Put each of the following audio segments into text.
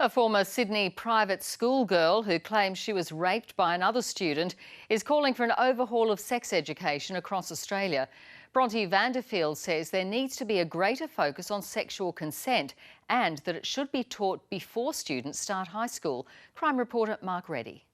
A former Sydney private schoolgirl who claims she was raped by another student is calling for an overhaul of sex education across Australia. Bronte Vanderfield says there needs to be a greater focus on sexual consent and that it should be taught before students start high school. Crime reporter Mark Reddie.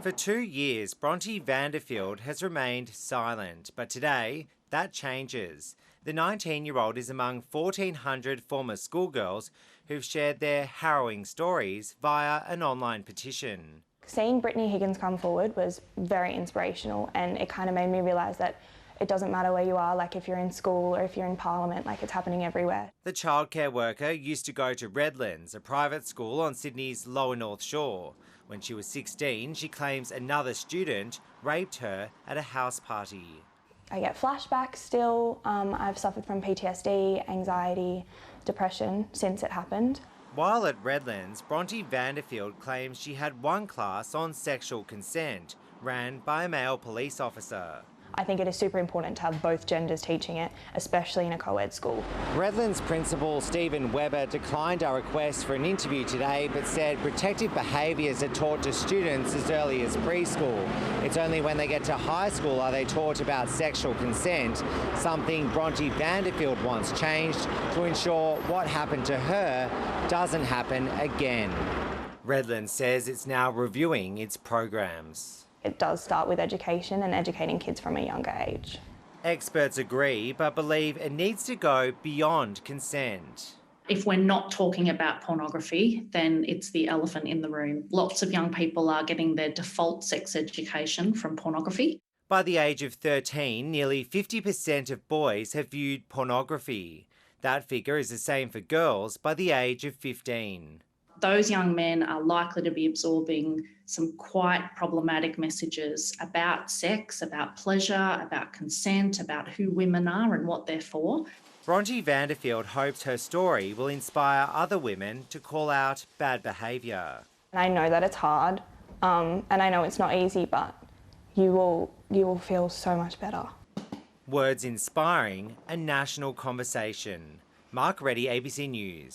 For 2 years, Bronte Vanderfield has remained silent, but today that changes. The 19-year-old is among 1,400 former schoolgirls who've shared their harrowing stories via an online petition. Seeing Brittany Higgins come forward was very inspirational, and it kind of made me realise that it doesn't matter where you are, like if you're in school or if you're in Parliament, like it's happening everywhere. The childcare worker used to go to Redlands, a private school on Sydney's lower North Shore. When she was 16, she claims another student raped her at a house party. I get flashbacks still. I've suffered from PTSD, anxiety, depression since it happened. While at Redlands, Bronte Vanderfield claims she had one class on sexual consent, ran by a male police officer. I think it is super important to have both genders teaching it, especially in a co-ed school. Redlands Principal Stephen Webber declined our request for an interview today, but said protective behaviours are taught to students as early as preschool. It's only when they get to high school are they taught about sexual consent, something Bronte Vanderfield wants changed to ensure what happened to her doesn't happen again. Redlands says it's now reviewing its programs. It does start with education and educating kids from a younger age. Experts agree, but believe it needs to go beyond consent. If we're not talking about pornography, then it's the elephant in the room. Lots of young people are getting their default sex education from pornography. By the age of 13, nearly 50% of boys have viewed pornography. That figure is the same for girls by the age of 15. Those young men are likely to be absorbing some quite problematic messages about sex, about pleasure, about consent, about who women are and what they're for. Bronte Vanderfield hopes her story will inspire other women to call out bad behaviour. And I know that it's hard, and I know it's not easy, but you will feel so much better. Words inspiring a national conversation. Mark Reddie, ABC News.